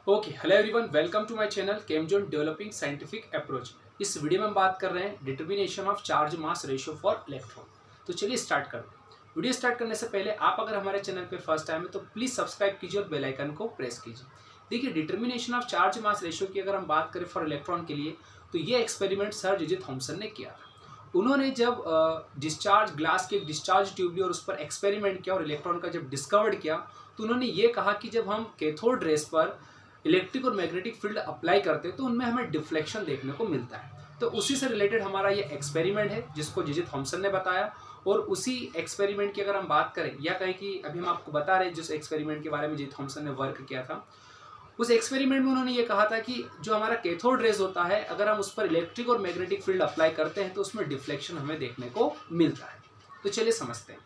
Okay, hello everyone, welcome to my channel Chemzone developing scientific approach. इस video में हम बात कर रहे हैं determination of charge mass ratio for electron. तो चलिए स्टार्ट करते हैं। वीडियो स्टार्ट करने से पहले आप अगर हमारे चैनल पे फर्स्ट टाइम है तो प्लीज़ सब्सक्राइब कीजिए और बेल आइकन को प्रेस कीजिए। देखिए, determination of charge mass ratio की अगर हम बात करें फॉर इलेक्ट्रॉन के लिए, तो ये एक्सपेरिमेंट सर जे जे थॉमसन ने किया था। उन्होंने जब डिस्चार्ज ग्लास की डिस्चार्ज ट्यूब ली और उस पर एक्सपेरिमेंट किया और इलेक्ट्रॉन का जब डिस्कवर्ड किया, तो उन्होंने ये कहा कि जब हम कैथोड रेस पर इलेक्ट्रिक और मैग्नेटिक फील्ड अप्लाई करते हैं तो उनमें हमें डिफ्लेक्शन देखने को मिलता है। तो उसी से रिलेटेड हमारा ये एक्सपेरिमेंट है जिसको जे जे थॉमसन ने बताया। और उसी एक्सपेरिमेंट की अगर हम बात करें या कहें कि अभी हम आपको बता रहे हैं जिस एक्सपेरिमेंट के बारे में जे थॉमसन ने वर्क किया था, उस एक्सपेरिमेंट में उन्होंने ये कहा था कि जो हमारा कैथोड रेज होता है, अगर हम उस पर इलेक्ट्रिक और मैग्नेटिक फील्ड अप्लाई करते हैं तो उसमें डिफ्लेक्शन हमें देखने को मिलता है। तो चलिए समझते हैं।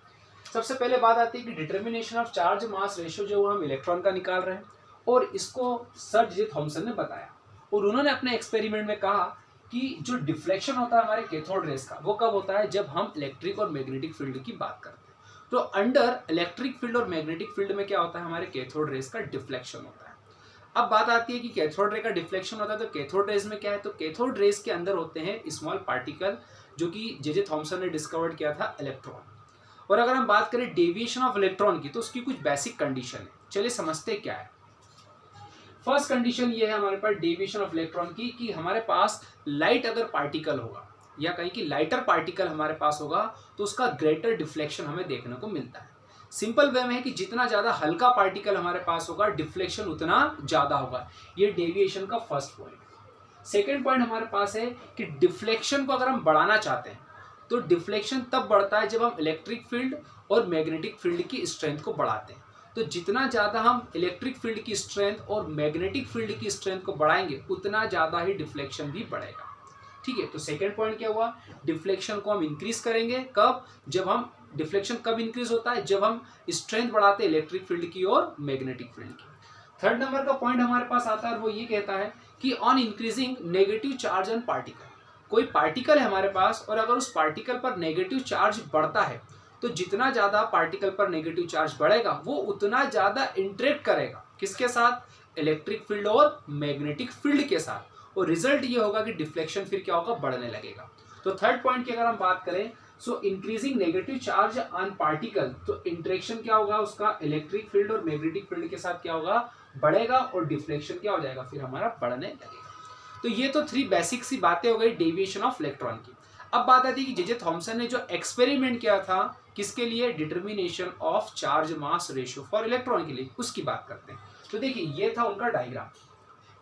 सबसे पहले बात आती है कि determination of charge mass ratio जो हम इलेक्ट्रॉन का निकाल रहे हैं, और इसको सर जे थॉमसन ने बताया। और उन्होंने अपने एक्सपेरिमेंट में कहा कि जो डिफ्लेक्शन होता है हमारे कैथोड रेस का, वो कब होता है, जब हम इलेक्ट्रिक और मैग्नेटिक फील्ड की बात करते हैं। तो अंडर इलेक्ट्रिक फील्ड और मैग्नेटिक फील्ड में क्या होता है, हमारे कैथोड रेस का डिफ्लेक्शन होता है। अब बात आती है कि कैथोड रे का डिफ्लेक्शन होता है, तो कैथोड रेस में क्या है, तो कैथोड रेस के अंदर होते हैं स्मॉल पार्टिकल, जो कि जे जे थॉमसन ने डिस्कवर्ड किया था, इलेक्ट्रॉन। और अगर हम बात करें डेविएशन ऑफ इलेक्ट्रॉन की, तो उसकी कुछ बेसिक कंडीशन है। चलिए समझते क्या है। फर्स्ट कंडीशन ये है हमारे पास डेविएशन ऑफ इलेक्ट्रॉन की, कि हमारे पास लाइट अगर पार्टिकल होगा या कहीं की लाइटर पार्टिकल हमारे पास होगा, तो उसका ग्रेटर डिफ्लेक्शन हमें देखने को मिलता है। सिंपल वे में है कि जितना ज्यादा हल्का पार्टिकल हमारे पास होगा, डिफ्लेक्शन उतना ज्यादा होगा। ये डेविएशन का फर्स्ट पॉइंट। सेकेंड पॉइंट हमारे पास है कि डिफ्लेक्शन को अगर हम बढ़ाना चाहते हैं, तो डिफ्लेक्शन तब बढ़ता है जब हम इलेक्ट्रिक फील्ड और मैग्नेटिक फील्ड की स्ट्रेंथ को बढ़ाते हैं। तो जितना ज़्यादा हम इलेक्ट्रिक फील्ड की स्ट्रेंथ और मैग्नेटिक फील्ड की स्ट्रेंथ को बढ़ाएंगे, उतना ज़्यादा ही डिफ्लेक्शन भी बढ़ेगा। ठीक है, तो सेकेंड पॉइंट क्या हुआ, डिफ्लेक्शन को हम इंक्रीज करेंगे कब, जब हम डिफ्लेक्शन कब इंक्रीज होता है, जब हम स्ट्रेंथ बढ़ाते हैं इलेक्ट्रिक फील्ड की और मैग्नेटिक फील्ड की। थर्ड नंबर का पॉइंट हमारे पास आता है, वो ये कहता है कि on increasing negative charge on particle. कोई पार्टिकल है हमारे पास, और अगर उस पार्टिकल पर नेगेटिव चार्ज बढ़ता है, तो जितना ज्यादा पार्टिकल पर नेगेटिव चार्ज बढ़ेगा, वो उतना ज्यादा इंटरेक्ट करेगा किसके साथ, इलेक्ट्रिक फील्ड और मैग्नेटिक फील्ड के साथ। और रिजल्ट ये होगा कि डिफ्लेक्शन फिर क्या होगा, बढ़ने लगेगा। तो थर्ड पॉइंट की अगर हम बात करें, सो increasing negative charge on particle, तो इंटरेक्शन क्या होगा उसका, इलेक्ट्रिक फील्ड और मैग्नेटिक फील्ड के साथ क्या होगा, बढ़ेगा, और डिफ्लेक्शन क्या हो जाएगा, फिर हमारा बढ़ने लगेगा। तो ये तो थ्री बेसिक सी बातें हो गई डेविएशन ऑफ इलेक्ट्रॉन की। अब बात आती है कि जे जे थॉमसन ने जो एक्सपेरिमेंट किया था, किसके लिए, determination of charge mass ratio for electron के लिए, उसकी बात करते हैं। तो देखिए, ये था उनका डायग्राम,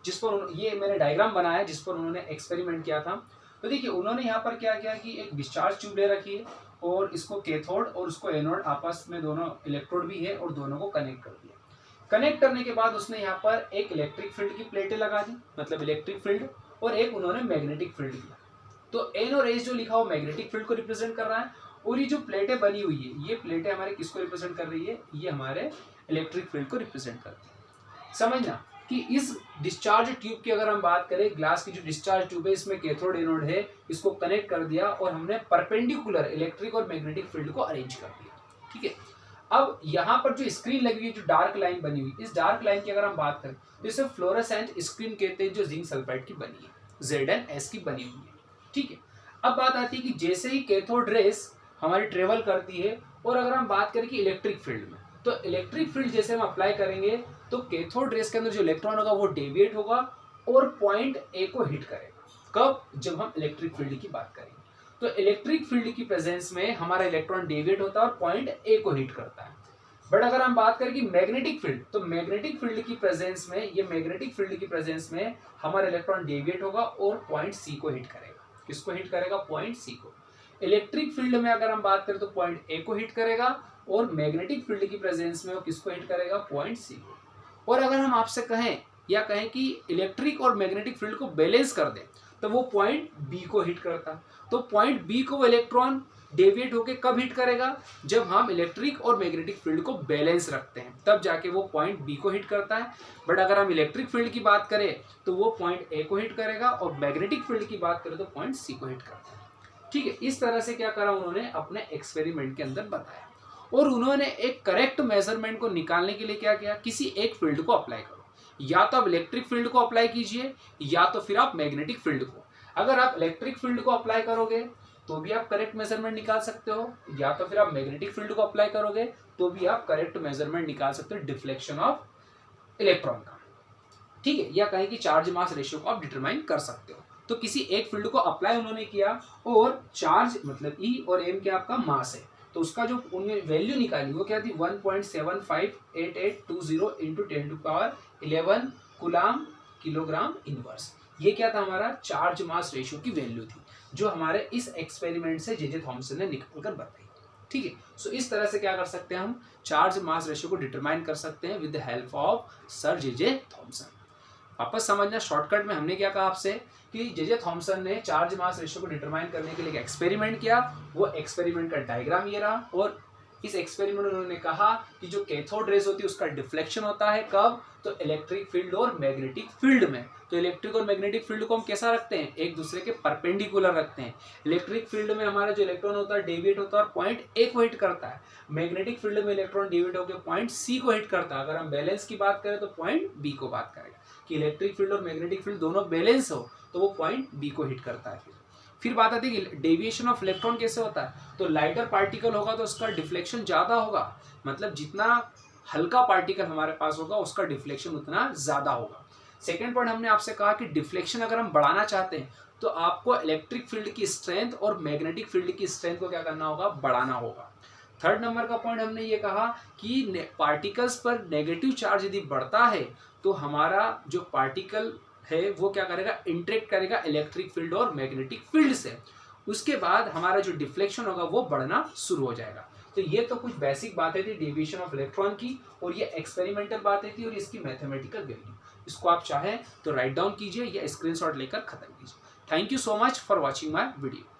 जिस पर ये मैंने डायग्राम बनाया जिस पर उन्होंने एक्सपेरिमेंट किया था। तो देखिए, उन्होंने यहाँ पर क्या किया कि एक डिस्चार्ज ट्यूब ले रखी है, और इसको कैथोड और उसको एनोड, आपस में दोनों इलेक्ट्रोड भी है, और दोनों को कनेक्ट कर दिया। कनेक्ट करने के बाद उसने यहाँ पर एक इलेक्ट्रिक फील्ड की प्लेटें लगा दी, मतलब इलेक्ट्रिक फील्ड, और एक उन्होंने मैग्नेटिक फील्ड दिया। तो एन और एस जो लिखा हुआ मैग्नेटिक फील्ड को रिप्रेजेंट कर रहा है, और ये जो प्लेटें बनी हुई है, ये प्लेटें हमारे किसको रिप्रेजेंट कर रही है, ये हमारे इलेक्ट्रिक फील्ड को रिप्रेजेंट करती है। समझना कि इस डिस्चार्ज ट्यूब की अगर हम बात करें, ग्लास की जो डिस्चार्ज ट्यूब है, इसमें कैथोड एनोड है, इसको कनेक्ट कर दिया, और हमने परपेंडिकुलर इलेक्ट्रिक और मैग्नेटिक फील्ड को अरेंज कर दिया। ठीक है, अब यहाँ पर जो स्क्रीन लगी हुई है, जो डार्क लाइन बनी हुई, इस डार्क लाइन की अगर हम बात करें, तो इसे फ्लोरेसेंट स्क्रीन कहते हैं, जो जिंक सल्फाइड की बनी है, ZnS की बनी हुई है। ठीक है, अब बात आती है कि जैसे ही कैथोड रेस हमारी ट्रेवल करती है, और अगर हम बात करें कि इलेक्ट्रिक फील्ड में, तो इलेक्ट्रिक फील्ड जैसे हम अप्लाई करेंगे, तो कैथोड रेस के अंदर जो इलेक्ट्रॉन होगा वो डेविएट होगा और पॉइंट ए को हिट करेगा। कब, जब हम इलेक्ट्रिक फील्ड की बात करेंगे। तो इलेक्ट्रिक फील्ड की प्रेजेंस में हमारा इलेक्ट्रॉन डेविएट होता है और पॉइंट ए को हिट करता है। बट अगर हम बात करें कि मैग्नेटिक फील्ड, तो मैग्नेटिक फील्ड की प्रेजेंस में, ये मैग्नेटिक फील्ड की प्रेजेंस में हमारा इलेक्ट्रॉन डेविएट होगा और पॉइंट सी को हिट करेगा। किसको हिट करेगा, पॉइंट सी को। इलेक्ट्रिक फील्ड में अगर हम बात करें तो पॉइंट ए को हिट करेगा, और मैग्नेटिक फील्ड की प्रेजेंस में वो किसको हिट करेगा, पॉइंट सी को। और अगर हम आपसे कहें या कहें कि इलेक्ट्रिक और मैग्नेटिक फील्ड को बैलेंस कर दें, तो वो पॉइंट बी को हिट करता है। तो पॉइंट बी को वो इलेक्ट्रॉन डेविएट होके कब हिट करेगा, जब हम इलेक्ट्रिक और मैग्नेटिक फील्ड को बैलेंस रखते हैं, तब जाके वो पॉइंट बी को हिट करता है। बट अगर हम इलेक्ट्रिक फील्ड की बात करें, तो वो पॉइंट ए को हिट करेगा, और मैग्नेटिक फील्ड की बात करें तो पॉइंट सी को हिट करता है। ठीक है, इस तरह से क्या करा उन्होंने अपने एक्सपेरिमेंट के अंदर बताया। और उन्होंने एक करेक्ट मेजरमेंट को निकालने के लिए क्या किया, किसी एक फील्ड को अप्लाई करो। या तो आप इलेक्ट्रिक फील्ड को अप्लाई कीजिए या तो फिर आप मैग्नेटिक फील्ड को। अगर आप इलेक्ट्रिक फील्ड को अप्लाई करोगे तो भी आप करेक्ट मेजरमेंट निकाल सकते हो, या तो फिर आप मैग्नेटिक फील्ड को अप्लाई करोगे तो भी आप करेक्ट मेजरमेंट निकाल सकते हो डिफ्लेक्शन ऑफ इलेक्ट्रॉन का। ठीक है, या कहें कि चार्ज मास रेशियो को आप डिटरमाइन कर सकते हो। तो किसी एक फील्ड को अप्लाई उन्होंने किया और चार्ज मतलब ई और एम क्या आपका मास है, तो उसका जो उन्होंने वैल्यू निकाली वो क्या थी 1.758820 इंटू 10⁻11 कूलाम किलोग्राम इनवर्स। ये क्या था हमारा चार्ज मास रेशियो की वैल्यू थी, जो हमारे इस एक्सपेरिमेंट से जे थॉमसन ने निकाल कर बताई। ठीक है, सो इस तरह से क्या कर सकते हैं हम चार्ज मास रेशियो को डिटरमाइन कर सकते हैं with the help of sir J Thomson. वापस समझना, शॉर्टकट में हमने क्या कहा आपसे कि जे थॉमसन ने चार्ज मास रेशियो को डिटरमाइन करने के लिए एक एक्सपेरिमेंट किया। वो एक्सपेरिमेंट का डायग्राम ये रहा, और इस एक्सपेरिमेंट में उन्होंने कहा कि जो कैथोड रेज होती है उसका डिफ्लेक्शन होता है कब, तो इलेक्ट्रिक फील्ड और मैग्नेटिक फील्ड में। तो इलेक्ट्रिक और मैग्नेटिक फील्ड को हम कैसा रखते हैं, एक दूसरे के परपेंडिकुलर रखते हैं। इलेक्ट्रिक फील्ड में हमारा जो इलेक्ट्रॉन होता है डेविएट होता है और पॉइंट ए को हिट करता है, मैग्नेटिक फील्ड में इलेक्ट्रॉन डेविएट होकर पॉइंट सी को हिट करता है। अगर हम बैलेंस की बात करें तो पॉइंट बी को बात करेगा कि इलेक्ट्रिक फील्ड और मैग्नेटिक फील्ड दोनों बैलेंस हो तो वो पॉइंट बी को हिट करता है। फिर बात आती है कि डेविएशन ऑफ इलेक्ट्रॉन कैसे होता है, तो लाइटर पार्टिकल होगा तो उसका डिफ्लेक्शन ज़्यादा होगा, मतलब जितना हल्का पार्टिकल हमारे पास होगा उसका डिफ्लेक्शन उतना ज़्यादा होगा। सेकेंड पॉइंट हमने आपसे कहा कि डिफ्लेक्शन अगर हम बढ़ाना चाहते हैं तो आपको इलेक्ट्रिक फील्ड की स्ट्रेंथ और मैग्नेटिक फील्ड की स्ट्रेंथ को क्या करना होगा, बढ़ाना होगा। थर्ड नंबर का पॉइंट हमने ये कहा कि पार्टिकल्स पर नेगेटिव चार्ज यदि बढ़ता है तो हमारा जो पार्टिकल है वो क्या करेगा, इंटरेक्ट करेगा इलेक्ट्रिक फील्ड और मैग्नेटिक फील्ड से। उसके बाद हमारा जो डिफ्लेक्शन होगा वो बढ़ना शुरू हो जाएगा। तो ये तो कुछ बेसिक बातें थी डेविएशन ऑफ इलेक्ट्रॉन की, और ये एक्सपेरिमेंटल बातें थी और इसकी मैथमेटिकल वैल्यू। इसको आप चाहें तो राइट डाउन कीजिए या स्क्रीनशॉट लेकर खत्म कीजिए। Thank you so much for watching my video.